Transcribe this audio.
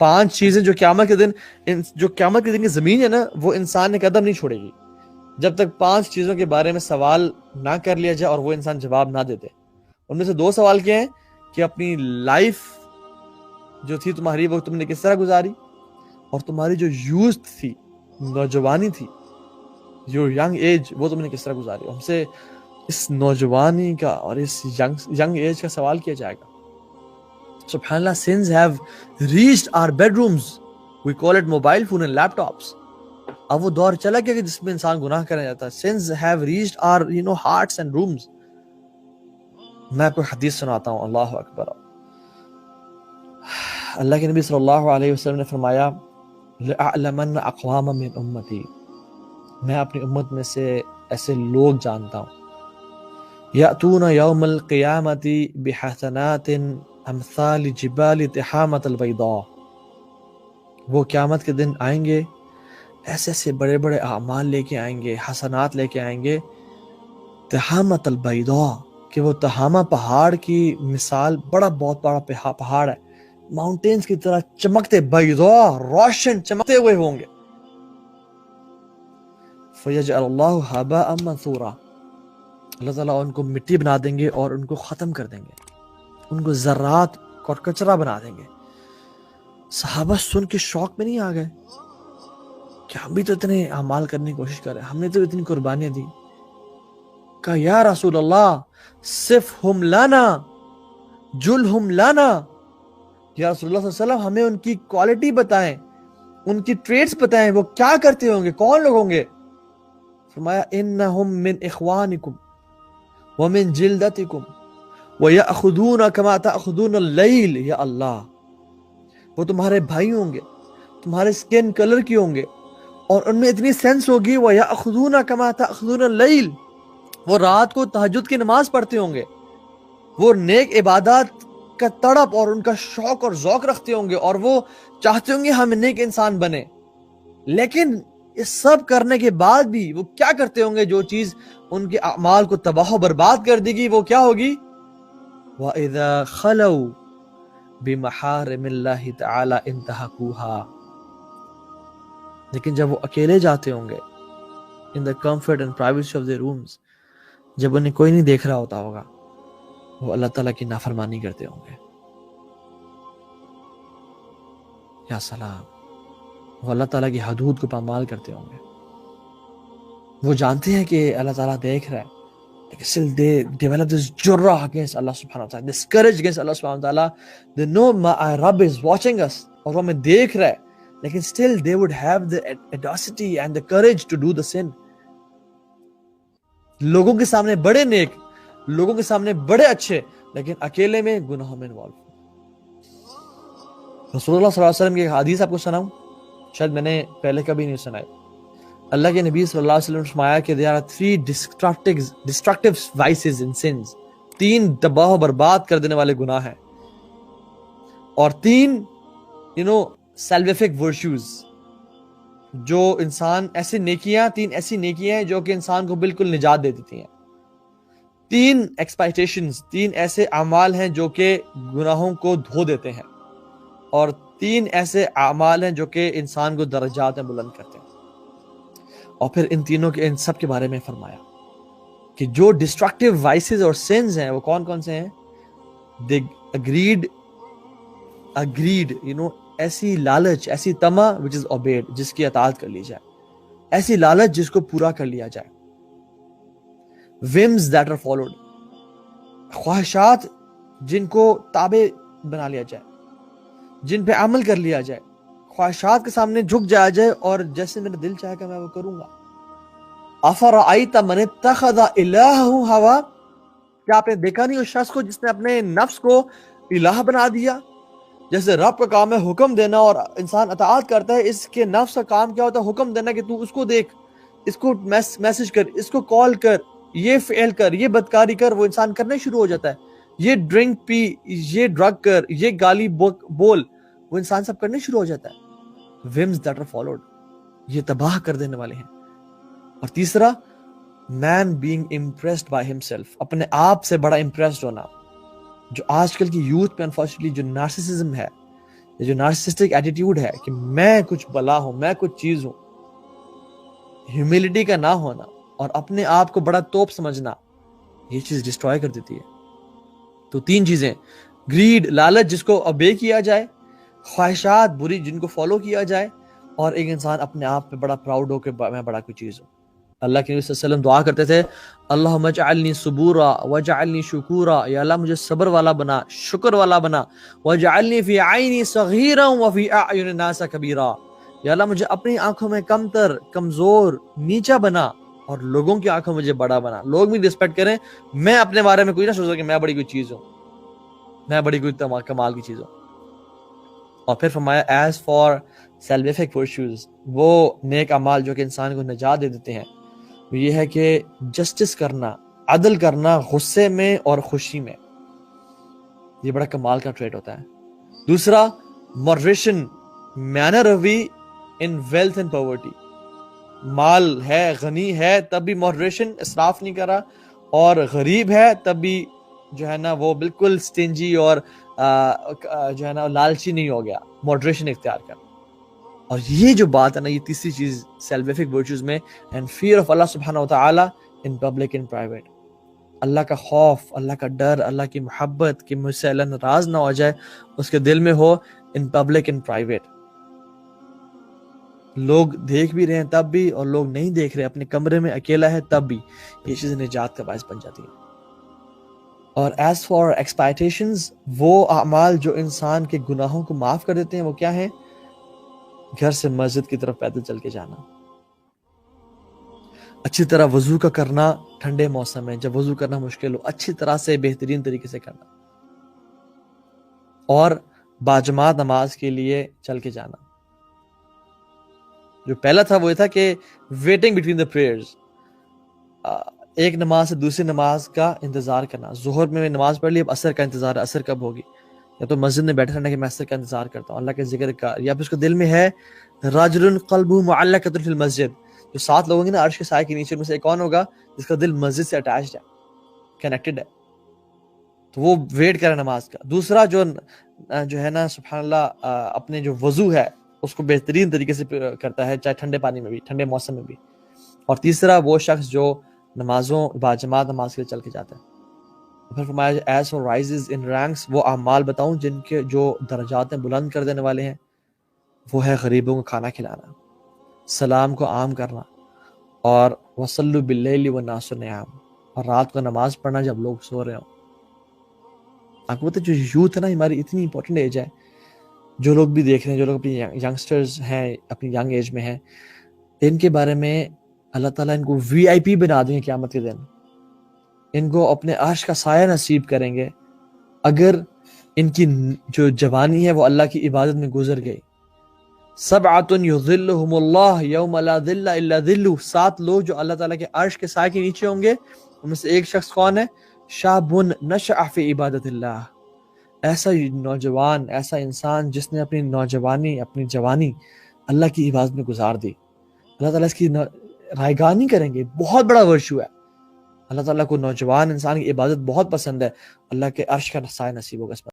5 چیزیں جو قیامت کے دن کی زمین ہے نا وہ انسان نے قدم نہیں چھوڑے گی جب تک 5 چیزوں کے بارے میں سوال نہ کر لیا جائے اور وہ انسان جواب نہ دیتے. ان میں سے 2 سوال کیا ہیں کہ اپنی لائف جو تھی تمہاری وہ تم نے کس طرح گزاری, اور تمہاری جو یوتھ تھی, نوجوانی تھی, جو ینگ ایج, وہ تم نے کس طرح گزاری. ہم سے اس نوجوانی کا اور اس ینگ ایج کا سوال کیا جائے گا. سبحان اللہ, sins have reached our bedrooms. We call it mobile phone and laptops. اب وہ دور چلا گیا کہ جس میں انسان گناہ کرنے جاتا ہے. Sins have reached our hearts and rooms. میں آپ کو حدیث سناتا ہوں. اللہ اکبر. اللہ کے نبی صلی اللہ علیہ وسلم نے فرمایا لَأَعْلَمَنَّ أَقْوَامًا مِّنْ أُمَّتِي, میں اپنی امت میں سے ایسے لوگ جانتا ہوں يَأْتُونَ يَوْمَ الْقِيَامَةِ بِحَسَنَاتٍ أَمْثَالِ جِبَالِ تِحَامَةَ الْبَيْضَاءِ, وہ قیامت کے دن آئیں گے ایسے ایسے بڑے بڑے اعمال لے کے آئیں گے, حسنات لے کے آئیں گے, تحامۃ البیضاء, کہ وہ تہامہ پہاڑ کی مثال, بہت بڑا پہاڑ ہے, ماؤنٹینز کی طرح چمکتے, بیضاء, روشن چمکتے ہوئے ہوں گے. فَيَجْعَلُ اللَّهُ هَبَاءً مَنثُورًا, اللہ تعالیٰ ان کو مٹی بنا دیں گے اور ان کو ختم کر دیں گے, ان کو ذرات اور کچرا بنا دیں گے. صحابہ سن کے شوق میں نہیں آ گئے کہ ہم بھی تو اتنے اعمال کرنے کی کوشش کر رہے ہیں, ہم نے تو اتنی قربانیاں دی. کہا یا رسول اللہ صفہم لنا جلہم لنا, یا رسول اللہ صلی اللہ علیہ وسلم ہمیں ان کی کوالٹی بتائیں, ان کی ٹریٹس بتائیں, وہ کیا کرتے ہوں گے, کون لوگ ہوں گے. فرمایا انہم من اخوانکم ومن جلدتکم ویأخذون کما تأخذون اللیل. یا اللہ, وہ تمہارے بھائی ہوں گے, تمہارے سکن کلر کی ہوں گے, اور ان میں اتنی سینس ہوگی وَيَأْخُذُونَ كَمَا تَأْخُذُونَ اللَّيْلِ, وہ رات کو تہجد کی نماز پڑھتے ہوں گے, وہ نیک عبادات کا تڑپ اور ان کا شوق اور ذوق رکھتے ہوں گے, اور وہ چاہتے ہوں گے ہم نیک انسان بنے. لیکن اس سب کرنے کے بعد بھی وہ کیا کرتے ہوں گے, جو چیز ان کے اعمال کو تباہ و برباد کر دے گی, وہ کیا ہوگی. وَإِذَا خَلَوْا بِمَحَارِمِ اللَّهِ تَعَالَى انْتَهَكُوهَا, لیکن جب وہ اکیلے جاتے ہوں گے in the comfort and privacy of their rooms, جب انہیں کوئی نہیں دیکھ رہا ہوتا ہوگا, وہ اللہ تعالیٰ کی نافرمانی کرتے ہوں گے. یا سلام, وہ اللہ تعالیٰ کی حدود کو پامال کرتے ہوں گے. وہ جانتے ہیں کہ اللہ تعالیٰ دیکھ رہا ہے, لیکن still they develop this jurra against Allah subhanahu wa ta'ala, this courage against Allah subhanahu wa ta'ala. They know my Rabb is watching us, اور وہ ہمیں دیکھ رہا ہے, لیکن still they would have the audacity and the courage to do the sin. لوگوں کے سامنے بڑے نیک, لوگوں کے سامنے بڑے اچھے, لیکن اکیلے میں گناہوں میں انوالو. رسول اللہ صلی اللہ علیہ وسلم کی ایک حدیث آپ کو سناؤں, شاید میں نے پہلے کبھی نہیں سنائی. اللہ کے نبی صلی اللہ علیہ وسلم نے فرمایا کہ there are 3 destructive vices and sins, 3 تباہ و برباد کر دینے والے گناہ ہیں, اور 3 salvific virtues, جو انسان ایسے نیکیاں, 3 ایسی نیکیاں ہیں جو کہ انسان کو بالکل نجات دے دیتی ہیں. 3 ایکسپیکٹیشنز, 3 ایسے اعمال ہیں جو کہ گناہوں کو دھو دیتے ہیں, اور 3 ایسے اعمال ہیں جو کہ انسان کو درجات میں بلند کرتے ہیں. اور پھر ان سب کے بارے میں فرمایا کہ جو ڈسٹرکٹیو وائسز اور سینز ہیں وہ کون کون سے ہیں. they agreed ایسی لالچ, ایسی طمع which is obeyed, جس کی اطاعت کر لی جائے, ایسی لالچ جس کو پورا کر لیا جائے. whims that are followed, خواہشات جن کو تابع بنا لیا جائے, جن پہ عمل کر لیا جائے, خواہشات کے سامنے جھک جایا جائے اور جیسے میرا دل چاہے گا میں وہ کروں گا. افرأیت من اتخذ الہہ ہوا, کیا آپ نے دیکھا نہیں اس شخص کو جس نے اپنے نفس کو الہ بنا دیا. جیسے رب کا کام ہے حکم دینا اور انسان اطاعت کرتا ہے, اس کے نفس کا کام کیا ہوتا ہے, حکم دینا کہ تو اس کو دیکھ, اس کو میسج کر, اس کو کال کر, یہ فعل کر, یہ بدکاری کر. وہ انسان کرنے شروع ہو جاتا ہے, یہ ڈرنک پی, یہ ڈرگ کر, یہ گالی بول, وہ انسان سب کرنے شروع ہو جاتا ہے. whims that are followed, یہ تباہ کر دینے والے ہیں. اور تیسرا, man being impressed by himself, اپنے آپ سے بڑا امپریسڈ ہونا, جو آج کل کی یوتھ پہ انفارچونیٹلی جو نارسسزم ہے, یہ جو نارسسٹک ایٹیٹیوڈ ہے کہ میں کچھ بلا ہوں، میں کچھ چیز ہوں، ہیوملٹی کا نہ ہونا اور اپنے آپ کو بڑا توپ سمجھنا، یہ چیز ڈسٹروائے کر دیتی ہے. تو 3 چیزیں، گریڈ، لالچ جس کو اوبے کیا جائے، خواہشات بری جن کو فالو کیا جائے، اور ایک انسان اپنے آپ پہ بڑا پراؤڈ ہو کہ میں بڑا کوئی چیز ہوں. اللہ کے نبی صلی اللہ علیہ وسلم دعا کرتے تھے، اللہم اجعلنی صبورا واجعلنی شکورا، یا اللہ مجھے صبر والا بنا، شکر والا بنا، واجعلنی فی عینی صغیرا وفی اعین الناس کبیرا، یا اللہ مجھے اپنی آنکھوں میں کمتر، کمزور، نیچا بنا، اور لوگوں کی آنکھوں میں مجھے بڑا بنا. لوگ بھی رسپیکٹ کریں، میں اپنے بارے میں کوئی نہ سوچوں کہ میں بڑی کوئی چیز ہوں، میں بڑی کوئی کمال کی چیز ہوں. اور پھر فرمایا ایز فار سیلویفک ورچوز، وہ نیک اعمال جو کہ انسان کو نجات دے دیتے ہیں، وہ یہ ہے کہ جسٹس کرنا، عدل کرنا غصے میں اور خوشی میں. یہ بڑا کمال کا ٹریٹ ہوتا ہے. دوسرا ماڈریشن، میانہ روی ان ویلتھ اینڈ پاورٹی. مال ہے، غنی ہے تب بھی ماڈریشن، اسراف نہیں کرا، اور غریب ہے تب بھی جو ہے نا وہ بالکل سٹینجی اور جو ہے نا لالچی نہیں ہو گیا، ماڈریشن اختیار کر. اور یہ جو بات ہے نا، یہ تیسری چیز سیلویفک ورچوز میں، اینڈ فیئر آف اللہ سبحانہ وتعالی ان پبلک ان پرائیویٹ. اللہ کا خوف، اللہ کا ڈر، اللہ کی محبت کہ مجھ سے اللہ ناراض نہ ہو جائے اس کے دل میں ہو، ان پبلک ان پرائیویٹ. لوگ دیکھ بھی رہے ہیں تب بھی، اور لوگ نہیں دیکھ رہے، اپنے کمرے میں اکیلا ہے تب بھی، یہ چیز نجات کا باعث بن جاتی ہے. اور ایز فار ایکسپیکٹیشنز، وہ اعمال جو انسان کے گناہوں کو معاف کر دیتے ہیں، وہ کیا ہیں؟ گھر سے مسجد کی طرف پیدل چل کے جانا، اچھی طرح وضو کا کرنا ٹھنڈے موسم میں جب وضو کرنا مشکل ہو، اچھی طرح سے بہترین طریقے سے کرنا، اور باجماعت نماز کے لیے چل کے جانا. جو پہلا تھا وہ یہ تھا کہ ویٹنگ بٹوین دا پریئرز، ایک نماز سے دوسری نماز کا انتظار کرنا. ظہر میں نماز پڑھ لی، اب عصر کا انتظار ہے، عصر کب ہوگی، یا تو مسجد میں بیٹھا رہنا کہ میں عصر کا انتظار کرتا ہوں، اللہ کے ذکر کا، یا پھر اس کے دل میں ہے رجل قلبہ معلقۃ فی المسجد. جو 7 لوگ ہیں نا عرش کے سائے کے نیچے، ان میں سے ایک کون ہوگا جس کا دل مسجد سے اٹیچڈ ہے، کنیکٹڈ ہے، تو وہ ویٹ کرے نماز کا. دوسرا جو ہے نا سبحان اللہ اپنے جو وضو ہے اس کو بہترین طریقے سے کرتا ہے، چاہے ٹھنڈے پانی میں بھی، ٹھنڈے موسم میں بھی. اور تیسرا وہ شخص جو نمازوں باجماعت نماز کے لیے چل کے جاتا ہے. پھر فرمایا ایز فار رائزز ان رینکس، وہ اعمال بتاؤں جن کے جو درجات بلند کر دینے والے ہیں، وہ ہے غریبوں کو کھانا کھلانا، سلام کو عام کرنا، اور وصلوا باللیل والناس نیام، اور رات کو نماز پڑھنا جب لوگ سو رہے ہوں. آپ کو پتہ جو یوتھ ہے نا، ہماری اتنی امپورٹنٹ ایج ہے، جو لوگ بھی دیکھ رہے ہیں، جو لوگ اپنی ینگسٹرز ہیں، اپنی ینگ ایج میں ہیں، ان کے بارے میں اللہ تعالیٰ ان کو VIP بنا دیں گے قیامت کے دن. ان کو اپنے عرش کا سایہ نصیب کریں گے اگر ان کی جو جوانی ہے وہ اللہ کی عبادت میں گزر گئی. سبعۃ یظلھم اللہ یوم لا ظل الا ظلہ، 7 لوگ جو اللہ تعالیٰ کے عرش کے سائے کے نیچے ہوں گے. ان میں سے ایک شخص کون ہے؟ شاب نشأ فی عبادت اللہ، ایسا نوجوان، ایسا انسان جس نے اپنی نوجوانی، اپنی جوانی اللہ کی عبادت میں گزار دی. اللہ تعالیٰ اس کی رائے گاہ نہیں کریں گے. بہت بڑا ورچو ہے. اللہ تعالیٰ کو نوجوان انسان کی عبادت بہت پسند ہے. اللہ کے عرش کا سایہ نصیب ہوگا اس پر.